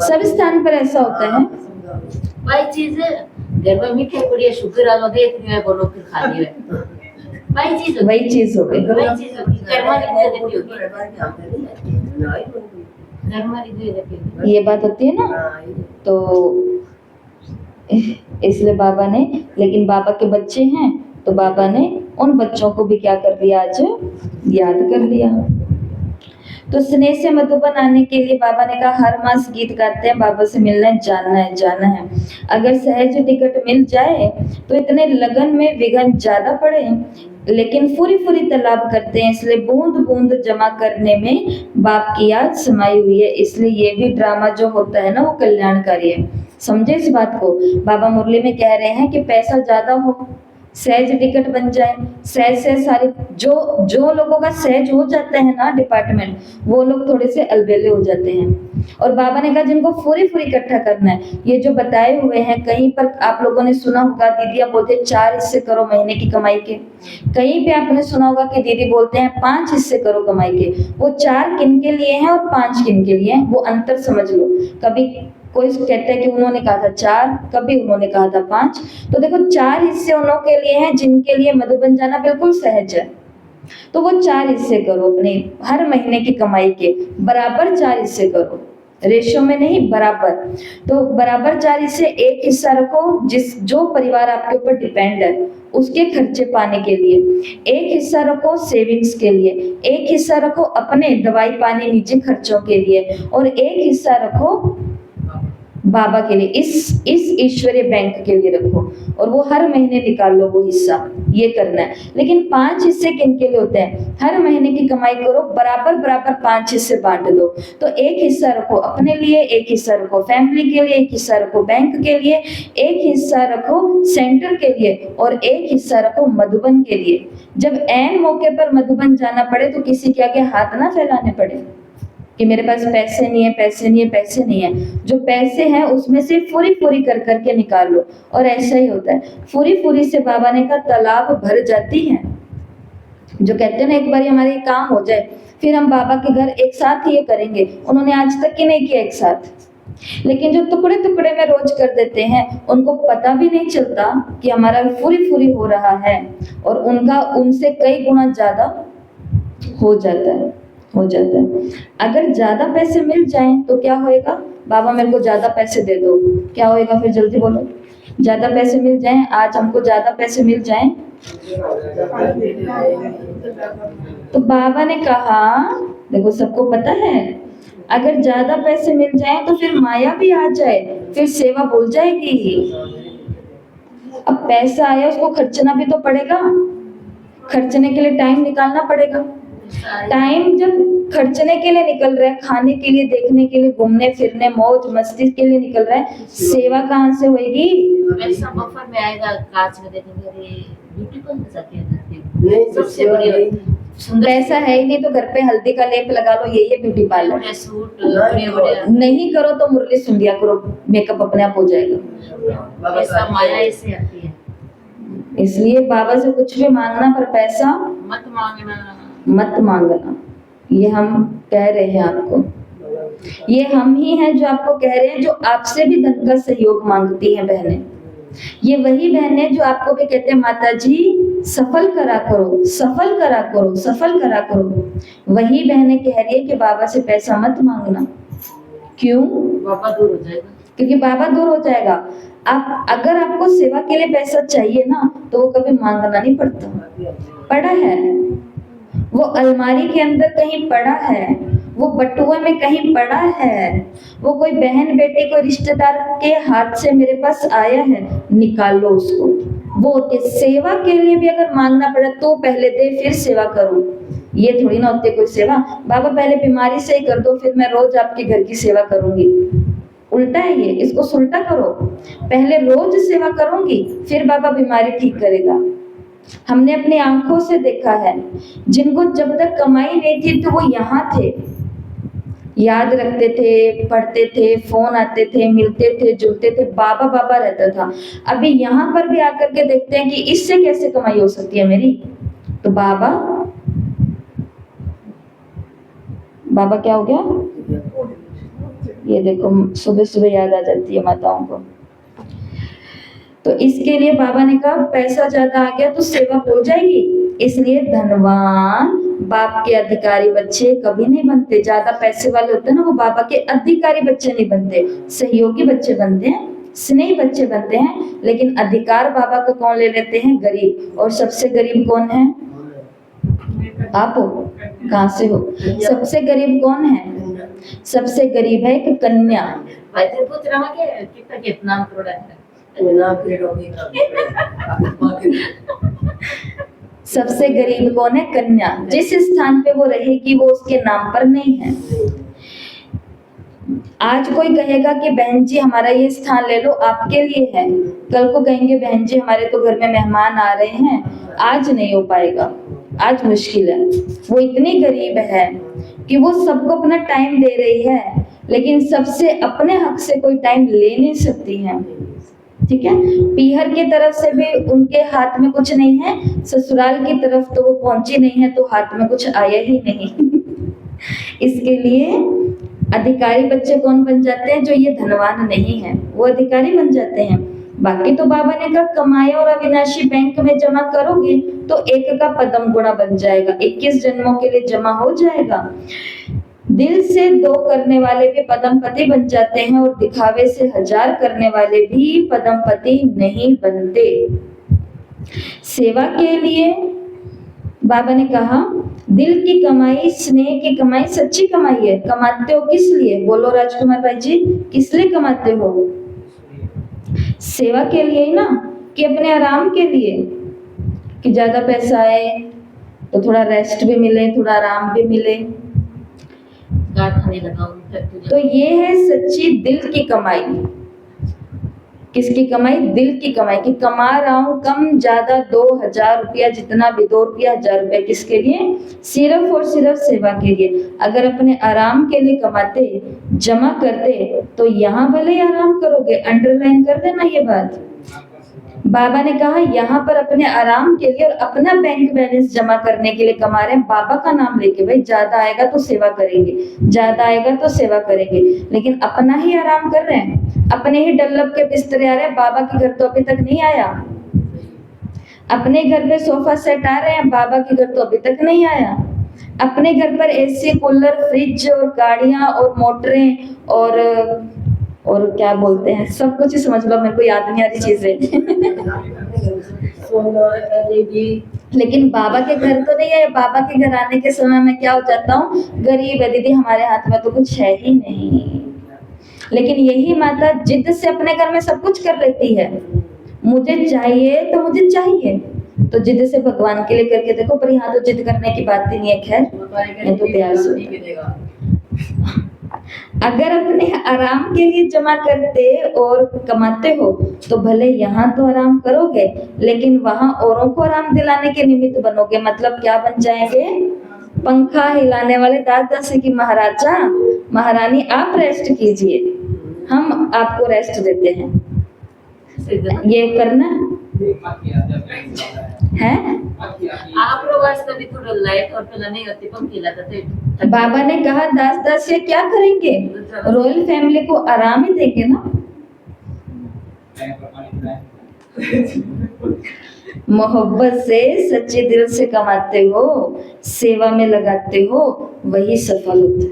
सब स्थान पर ऐसा होता है। भाई चीज घर में मीठे पूरी शुगर आलो देख रही है, बोलो फिर खा रही है, भाई चीज वही चीज हो गई। वही चीज होगी, कर्मा लिख देती होगी, कर्मा लिख देती होगी, ये बात होती है ना। तो इसलिए बाबा ने, लेकिन बाबा के बच्चे हैं तो बाबा ने उन बच्चों को भी क्या कर लिया, आज याद कर लिया। तो स्नेह से मधुबन आने के लिए बाबा ने कहा हर मास गीत गाते हैं, बाबा से मिलना है, जानना है, जाना है। अगर सहज टिकट मिल जाए तो इतने लगन में विघ्न ज्यादा पड़े, लेकिन फुरी फुरी तालाब करते हैं, इसलिए बूंद बूंद जमा करने में बाप की याद समाई हुई है। इसलिए ये भी ड्रामा जो होता है ना वो कल्याणकारी है। समझे इस बात को? बाबा मुरली में कह रहे हैं कि पैसा ज्यादा हो, सहज टिकट बन जाए, सहज से सारे जो जो लोगों का सहज हो जाता है ना डिपार्टमेंट, वो लोग थोड़े से अलबेले हो जाते हैं। और बाबा ने कहा जिनको फुरी फुरी इकट्ठा करना है, ये जो बताए हुए हैं, कहीं पर आप लोगों ने सुना होगा दीदियां बोलते हैं 4 हिस्से करो महीने की कमाई के, कहीं पे आपने सुना होगा कि दीदी बोलते हैं 5 हिस्से करो कमाई के। वो 4 किन के लिए हैं और 5 किन के लिए हैं, वो अंतर समझ लो। कभी कोई कहता है कि उन्होंने कहा था 4, कभी उन्होंने कहा था 5। तो देखो 4 हिस्से उन लोगों के लिए हैं जिनके लिए मधुबन जाना बिल्कुल सहज है। तो वो 4 हिस्से करो अपने हर महीने की कमाई के, बराबर 4 हिस्से करो, रेशो में नहीं, बराबर। तो बराबर 4 हिस्से, एक हिस्सा रखो जो परिवार आपके ऊपर डिपेंड है उसके खर्चे पाने के लिए, एक हिस्सा रखो सेविंग्स के लिए, एक हिस्सा रखो अपने दवाई पानी निजी खर्चों के लिए, और एक हिस्सा रखो बाबा के लिए, इस ईश्वरीय बैंक के लिए रखो, और वो हर महीने निकाल लो वो हिस्सा। ये करना है। लेकिन 5 हिस्से किन के लिए होते हैं? हर महीने की कमाई करो, बराबर बराबर 5 हिस्से बांट दो। तो एक हिस्सा रखो अपने लिए, एक हिस्सा रखो फैमिली के लिए, एक हिस्सा रखो बैंक के लिए, एक हिस्सा रखो सेंटर के लिए, और एक हिस्सा रखो मधुबन के लिए। जब ऐन मौके पर मधुबन जाना पड़े तो किसी के आगे हाथ ना फैलाने पड़े कि मेरे पास पैसे नहीं है, पैसे नहीं है, पैसे नहीं है। जो पैसे हैं उसमें से फुरी फुरी कर करके निकाल लो। और ऐसा ही होता है, फुरी फुरी से बाबा ने कहा तालाब भर जाती है। जो कहते हैं ना एक बार हमारे काम हो जाए फिर हम बाबा के घर एक साथ ही ये करेंगे, उन्होंने आज तक ही नहीं किया एक साथ। लेकिन जो टुकड़े टुकड़े में रोज कर देते हैं उनको पता भी नहीं चलता कि हमारा फुरी फुरी हो रहा है, और उनका उनसे कई गुना ज्यादा हो जाता है। अगर ज्यादा पैसे मिल जाएं तो क्या होएगा? बाबा मेरे को ज्यादा पैसे दे दो, क्या होएगा फिर? जल्दी बोलो। ज्यादा पैसे मिल जाएं, आज हमको ज्यादा पैसे मिल जाएं, तो बाबा ने कहा देखो सबको पता है अगर ज्यादा पैसे मिल जाएं तो फिर माया भी आ जाए, फिर सेवा भूल जाएगी। अब पैसा आया उसको खर्चना भी तो पड़ेगा, खर्चने के लिए टाइम निकालना पड़ेगा। टाइम जब खर्चने के लिए निकल रहा है, खाने के लिए, देखने के लिए, घूमने फिरने, मौज मस्ती के लिए निकल रहा है, सेवा कहाँ से होएगी? पैसा बफर में आएगा, कांच में देखेंगे अरे ब्यूटी कौन जाती है, सबसे बड़ी सुंदर पैसा है ही नहीं तो घर पे हल्दी का लेप लगा लो, ये ब्यूटी पार्लर। सूट बढ़िया नहीं करो तो मुरली सुन लिया करो, मेकअप अपने आप हो जाएगा। पैसा माया ऐसे आती है। इसलिए बाबा से कुछ भी मांगना पर पैसा मत मांगना। ये हम कह रहे हैं आपको, ये हम ही हैं जो आपको कह रहे हैं, जो आपसे भी धन का सहयोग मांगती हैं बहनें। ये वही बहनें जो आपको भी कहते हैं माता जी सफल करा करो, सफल करा करो, सफल करा करो। वही बहनें कह रही है कि बाबा से पैसा मत मांगना। क्यों? बाबा दूर हो जाएगा। क्योंकि बाबा दूर हो जाएगा। आप अगर आपको सेवा के लिए पैसा चाहिए ना तो वो कभी मांगना नहीं पड़ता, पड़ा है, वो अलमारी के अंदर कहीं पड़ा है, वो बटुए में कहीं पड़ा है, वो कोई बहन बेटी को रिश्तेदार के हाथ से मेरे पास आया है, निकाल लो उसको। वो होते सेवा के लिए भी अगर मांगना पड़ा तो पहले दे फिर सेवा करूं, ये थोड़ी ना होती कोई सेवा। बाबा पहले बीमारी से ही कर दो फिर मैं रोज आपके घर की सेवा करूंगी, उल्टा है ये, इसको सुलटा करो। पहले रोज सेवा करूंगी फिर बाबा बीमारी ठीक करेगा। हमने अपनी आंखों से देखा है, जिनको जब तक कमाई नहीं थी तो वो यहाँ थे, याद रखते थे, पढ़ते थे, फोन आते थे, मिलते थे, जुलते थे, बाबा बाबा रहता था। अभी यहाँ पर भी आकर के देखते हैं कि इससे कैसे कमाई हो सकती है मेरी, तो बाबा क्या हो गया? ये देखो सुबह सुबह याद आ जाती है माताओं को। तो इसके लिए बाबा ने कहा पैसा ज्यादा आ गया तो सेवा हो जाएगी, इसलिए धनवान बाप के अधिकारी बच्चे कभी नहीं बनते। ज्यादा पैसे वाले होते हैं ना वो बाबा के अधिकारी बच्चे नहीं बनते, सहयोगी बच्चे बनते हैं, स्नेही बच्चे बनते हैं। लेकिन अधिकार बाबा का कौन ले लेते हैं? गरीब। और सबसे गरीब कौन है? आप हो? कहाँ से हो? सबसे गरीब कौन है? सबसे गरीब है एक कन्या। पूछ रहा हूँ कि कितना करोड़ है। सबसे गरीब कौन है? कन्या। जिस स्थान पे वो रहेगी वो उसके नाम पर नहीं है। आज कोई कहेगा कि बहन जी हमारा ये स्थान ले लो, आपके लिए है। कल को कहेंगे बहन जी हमारे तो घर में मेहमान आ रहे हैं, आज नहीं हो पाएगा, आज मुश्किल है। वो इतनी गरीब है कि वो सबको अपना टाइम दे रही है, लेकिन सबसे अपने हक से कोई टाइम ले नहीं सकती है। ठीक है, पीहर की तरफ से भी उनके हाथ में कुछ नहीं है, ससुराल की तरफ तो वो पहुंची नहीं है, तो हाथ में कुछ आया ही नहीं। इसके लिए अधिकारी बच्चे कौन बन जाते हैं? जो ये धनवान नहीं है वो अधिकारी बन जाते हैं। बाकी तो बाबा ने कहा कमाए और अविनाशी बैंक में जमा करोगे तो 1 का पदम गुणा बन जाएगा, 21 जन्मों के लिए जमा हो जाएगा। दिल से 2 करने वाले भी पदमपति बन जाते हैं और दिखावे से 1000 करने वाले भी पदमपति नहीं बनते। सेवा के लिए बाबा ने कहा दिल की कमाई, स्नेह की कमाई सच्ची कमाई है। कमाते हो किस लिए? बोलो राजकुमार भाई जी, किस लिए कमाते हो? सेवा के लिए ही ना, कि अपने आराम के लिए, कि ज्यादा पैसा आए तो थोड़ा रेस्ट भी मिले, थोड़ा आराम भी मिले। तो ये है सच्ची दिल की कमाई। किसकी कमाई? दिल की कमाई। कि कमा रहा हूं कम ज्यादा 2000 रुपया, जितना भी 2 रुपया 1000 रुपया, किसके लिए? सिर्फ और सिर्फ सेवा के लिए। अगर अपने आराम के लिए कमाते, जमा करते, तो यहाँ भले ही आराम करोगे, अंडरलाइन कर देना ये बात। बाबा ने कहा यहाँ पर अपने आराम के लिए और अपना बैंक बैलेंस जमा करने के लिए कमा रहे हैं, बाबा का नाम लेके। भाई ज्यादा आएगा तो सेवा करेंगे, ज्यादा आएगा तो सेवा करेंगे, लेकिन अपना ही आराम कर रहे हैं, अपने ही डल्लब के बिस्तरे आ रहे हैं। बाबा के घर तो अभी तक नहीं आया। अपने घर पे सोफा सेट आ रहे हैं, बाबा के घर तो अभी तक नहीं आया। अपने घर पर एसी, कूलर, फ्रिज और गाड़ियां और मोटरें और क्या बोलते हैं, सब कुछ ही समझ लो, मेरे को याद नहीं आ रही चीजें। लेकिन बाबा के घर तो नहीं है। बाबा के घर आने के समय में क्या हो जाता हूँ? गरीब है दीदी, हमारे हाथ में तो कुछ है ही नहीं। लेकिन यही माता जिद से अपने घर में सब कुछ कर लेती है। मुझे चाहिए तो मुझे चाहिए, तो जिद से भगवान के लिए करके देखो। पर यहाँ तो जिद करने की बात ही नहीं है। खैर ये तो प्यार से, अगर अपने आराम के लिए जमा करते और कमाते हो तो भले यहाँ तो आराम करोगे, लेकिन वहां औरों को आराम दिलाने के निमित्त बनोगे। मतलब क्या बन जाएंगे? पंखा हिलाने वाले दास दासी की महाराजा महारानी, आप रेस्ट कीजिए, हम आपको रेस्ट देते हैं। ये करना है। आप लोग आज कभी थोड़ा लाइट और पहला नहीं होती, पंखी लगाते। बाबा ने कहा दास दासी क्या करेंगे? रॉयल फैमिली को आराम ही देंगे ना। मोहब्बत से, सच्चे दिल से कमाते हो, सेवा में लगाते हो, वही सफल होता है।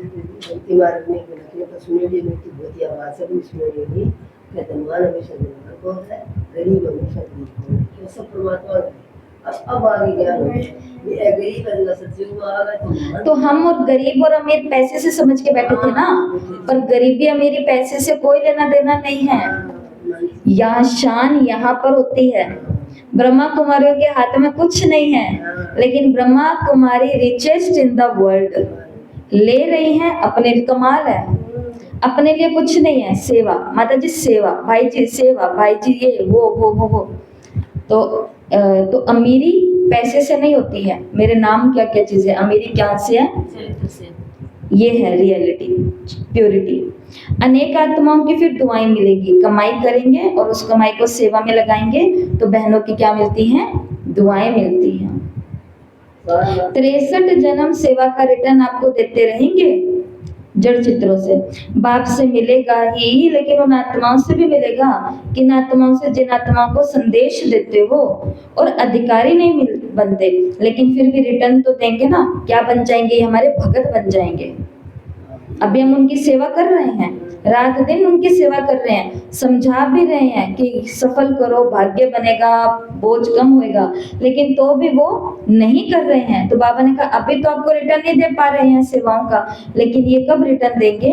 तो हम और गरीब और अमीर पैसे से समझ के बैठे थे ना, पर गरीबी अमीरी पैसे से कोई लेना देना नहीं है। यहाँ शान यहाँ पर होती है। ब्रह्मा कुमारियों के हाथ में कुछ नहीं है, लेकिन Brahma Kumari richest in the world ले रही हैं, अपने लिए कमाल है। अपने लिए कुछ नहीं है। सेवा, माता जी सेवा, भाई जी सेवा, भाई जी ये वो। तो अमीरी पैसे से नहीं होती है। मेरे नाम क्या क्या चीजें, अमीरी क्या से है? ये है रियलिटी, प्योरिटी। अनेक आत्माओं की फिर दुआएं मिलेगी। कमाई करेंगे और उस कमाई को सेवा में लगाएंगे तो बहनों की क्या मिलती हैं? दुआएं मिलती हैं। 63 जन्म सेवा का रिटर्न आपको देते रहेंगे जड़ चित्रों से। बाप से मिलेगा ही, लेकिन उन आत्माओं से भी मिलेगा। किन आत्माओं से? जिन आत्माओं को संदेश देते हो और अधिकारी नहीं बनते, लेकिन फिर भी रिटर्न तो देंगे ना। क्या बन जाएंगे? हमारे भगत बन जाएंगे। अभी हम उनकी सेवा कर रहे हैं, रात दिन उनकी सेवा कर रहे हैं, समझा भी रहे हैं कि सफल करो, भाग्य बनेगा, बोझ कम होएगा, लेकिन तो भी वो नहीं कर रहे हैं। तो बाबा ने कहा अभी तो आपको रिटर्न नहीं दे पा रहे हैं सेवाओं का, लेकिन ये कब रिटर्न देंगे?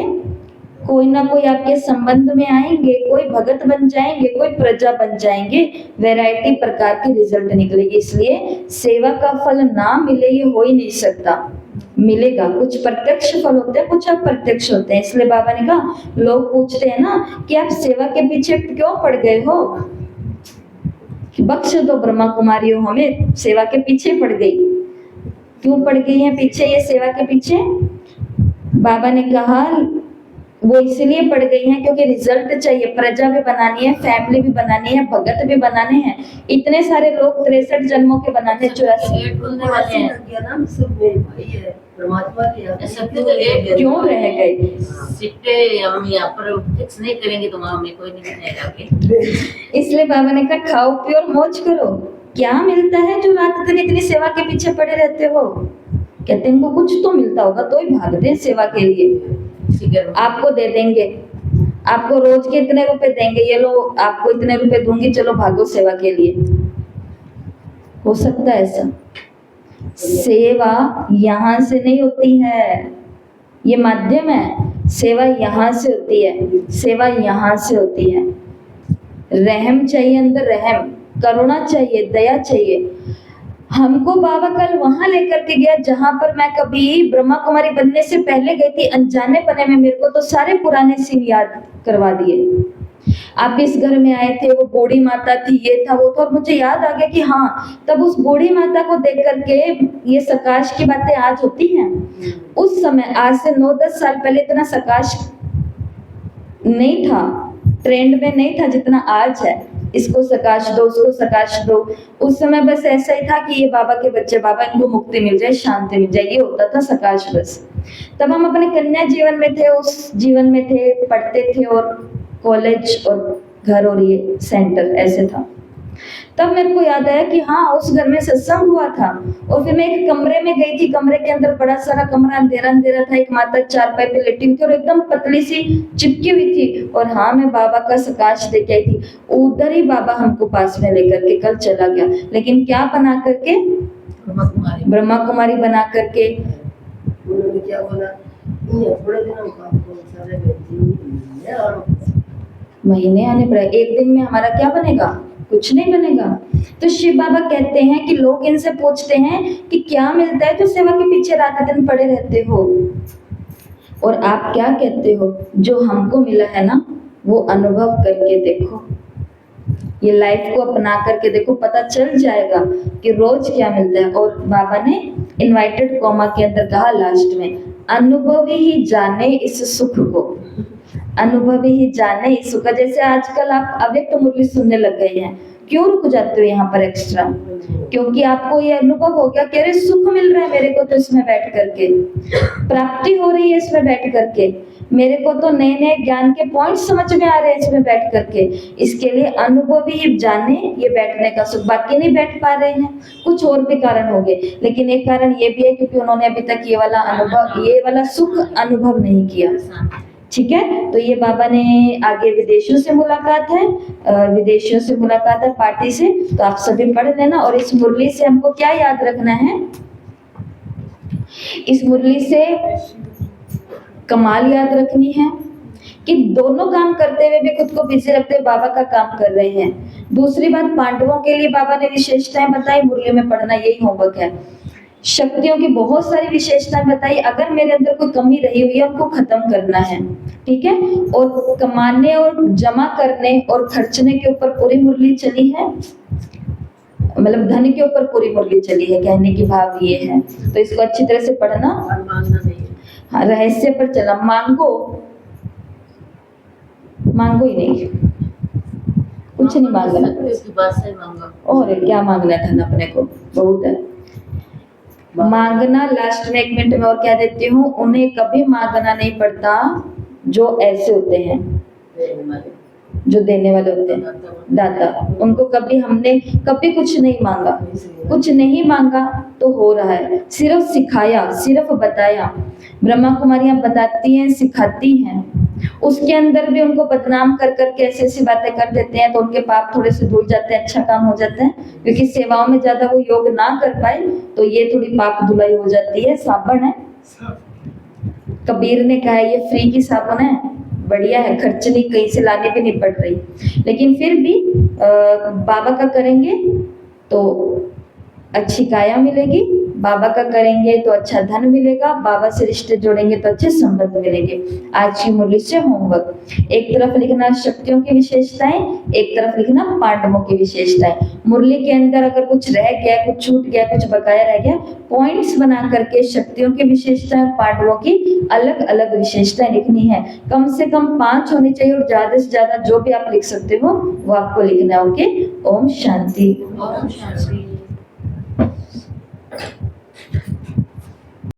कोई ना कोई आपके संबंध में आएंगे, कोई भगत बन जाएंगे, कोई प्रजा बन जाएंगे, वैरायटी प्रकार के रिजल्ट निकलेगी। इसलिए सेवा का फल ना मिले ये हो ही नहीं सकता, मिलेगा। कुछ प्रत्यक्ष फल होते हैं, कुछ अप्रत्यक्ष होते हैं। इसलिए बाबा ने कहा, लोग पूछते हैं ना कि आप सेवा के पीछे क्यों पड़ गए हो, बख्श दो ब्रह्मा कुमारियों, हमें सेवा के पीछे पड़ गई। क्यों पड़ गई है पीछे ये सेवा के पीछे? बाबा ने कहा वो इसलिए पड़ गई हैं क्योंकि रिजल्ट चाहिए, प्रजा भी बनानी है, फैमिली भी बनानी है, भगत भी बनाने हैं। इतने सारे लोग 63 जन्मों के बनाने, 84 गेट खुलने वाले हैं। ऐसा क्यों रह गए? सिक्के हम यहाँ पर फिक्स नहीं करेंगे तो वहाँ हमें कोई नहीं बनाएगा आगे। इसलिए बाबा ने कहा, खाओ पियो और मौज करो। क्या मिलता है जो रात तक इतनी सेवा के पीछे पड़े रहते हो? कहते हैं इनको कुछ तो मिलता होगा तो ही भागते हैं सेवा के लिए। आपको दे देंगे, आपको रोज के इतने रुपए देंगे, ये लो आपको इतने रुपए दूंगी, चलो भागो सेवा के लिए। हो सकता है ऐसा? सेवा यहाँ से नहीं होती है, ये माध्यम है। सेवा यहाँ से होती है, सेवा यहाँ से होती है। रहम चाहिए अंदर, रहम, करुणा चाहिए, दया चाहिए। हमको बाबा कल वहां लेकर के गया जहां पर मैं कभी ब्रह्मा कुमारी बनने से पहले गई थी। अनजाने पने में मेरे को तो सारे पुराने सीन याद करवा दिए। आप इस घर में आए थे, वो बूढ़ी माता थी, ये था वो था, और मुझे याद आ गया कि हाँ, तब उस बूढ़ी माता को देख करके ये सकाश की बातें आज होती हैं। उस समय आज से 9-10 साल पहले इतना सकाश नहीं था, ट्रेंड में नहीं था जितना आज है। इसको सकाश दो, उसको सकाश दो। उस समय बस ऐसा ही था कि ये बाबा के बच्चे, बाबा इनको मुक्ति मिल जाए, शांति मिल जाए, ये होता था सकाश बस। तब हम अपने कन्या जीवन में थे, उस जीवन में थे, पढ़ते थे, और कॉलेज और घर और ये सेंटर ऐसे था। तब मेरे को याद आया कि हाँ, उस घर में सत्संग हुआ था। और फिर मैं एक कमरे में गई थी, कमरे के अंदर बड़ा सारा कमरा, अंधेरा अंधेरा था। एक माता चारपाई पे लेटी हुई थी और एकदम पतली सी चिपकी हुई थी। और हाँ, मैं बाबा का सकाश लेके आई थी। उधर ही बाबा हमको पास में लेकर के कल चला गया। लेकिन क्या बना करके? ब्रह्मा कुमारी बना करके। उन्होंने क्या बोला, थोड़े दिनों का सारे महीने आने पड़े, एक दिन में हमारा क्या बनेगा? कुछ नहीं बनेगा। तो शिव बाबा कहते हैं कि लोग इनसे पूछते हैं कि क्या मिलता है जो सेवा के पीछे रात दिन पड़े रहते हो, और आप क्या कहते हो? जो हमको मिला है ना, वो अनुभव करके देखो, ये लाइफ को अपना करके देखो, पता चल जाएगा कि रोज क्या मिलता है। और बाबा ने इनवाइटेड कॉमा के अंदर कहा लास्ट में, अनुभवी ही जाने इस सुख को, अनुभवी ही जाने इस सुख। जैसे आजकल आप अव्यक्त मुरली सुनने लग गए हैं, क्यों रुक जाते हो यहाँ पर एक्स्ट्रा? क्योंकि आपको ये अनुभव हो गया कि अरे सुख मिल रहा है मेरे को तो इसमें बैठ करके, प्राप्ति हो रही है इसमें बैठ करके, मेरे को तो नए नए ज्ञान के पॉइंट समझ में आ रहे हैं इसमें बैठ करके। इसके लिए अनुभवी ही जाने ये बैठने का सुख। बाकी नहीं बैठ पा रहे हैं, कुछ और भी कारण हो गए, लेकिन एक कारण ये भी है क्योंकि उन्होंने अभी तक ये वाला अनुभव, ये वाला सुख अनुभव नहीं किया। ठीक है, तो ये बाबा ने आगे विदेशियों से मुलाकात है, विदेशियों से मुलाकात है पार्टी से, तो आप सभी पढ़ लेना। और इस मुरली से हमको क्या याद रखना है? इस मुरली से कमाल याद रखनी है कि दोनों काम करते हुए भी खुद को बिजी रखते हुए बाबा का काम कर रहे हैं। दूसरी बात, पांडवों के लिए बाबा ने विशेषताएं बताई, मुरली में पढ़ना यही होमवर्क है। शक्तियों की बहुत सारी विशेषताएं बताई, अगर मेरे अंदर कोई कमी रही हुई है उनको खत्म करना है। ठीक है, और कमाने और जमा करने और खर्चने के ऊपर पूरी मुरली चली है, मतलब धन के ऊपर पूरी मुरली चली है, कहने की भाव ये है। तो इसको अच्छी तरह से पढ़ना। मांगना नहीं है। हाँ, रहस्य पर चला, मांगो, मांगो ही नहीं, कुछ नहीं मांगना। और क्या मांगना था ना अपने को, बहुत है मांगना। लास्ट में 1 मिनट में और क्या देती हूँ, उन्हें कभी मांगना नहीं पड़ता जो ऐसे होते हैं, जो देने वाले होते हैं, दाता। उनको कभी हमने कभी कुछ नहीं मांगा, कुछ नहीं मांगा तो हो रहा है, सिर्फ सिखाया, सिर्फ बताया। ब्रह्मा कुमारियां बताती हैं, सिखाती हैं, उसके अंदर भी उनको बदनाम कर करके ऐसी ऐसी बातें कर देते हैं, तो उनके पाप थोड़े से धुल जाते हैं, अच्छा काम हो जाता है। क्योंकि सेवाओं में ज्यादा वो योग ना कर पाए तो ये थोड़ी पाप धुलाई हो जाती है। साबुन है, कबीर ने कहा ये फ्री की साबुन है, बढ़िया है, खर्च नहीं कहीं से लाने भी नहीं पड़ रही। लेकिन फिर भी बाबा का करेंगे तो अच्छी काया मिलेगी, बाबा का करेंगे तो अच्छा धन मिलेगा, बाबा से रिश्ते जोड़ेंगे तो अच्छे संबंध मिलेंगे। आज की मुरली से होमवर्क, एक तरफ लिखना शक्तियों की विशेषताएं, एक तरफ लिखना पांडवों की विशेषताएं। मुरली के अंदर अगर कुछ रह गया, कुछ छूट गया, कुछ बकाया रह गया, पॉइंट्स बना करके शक्तियों की विशेषताएं और पांडवों की अलग अलग विशेषताएं लिखनी है। कम से कम 5 होनी चाहिए और ज्यादा से ज्यादा जो भी आप लिख सकते हो वो आपको लिखना है। ओके, ओम शांति। ओम शांति।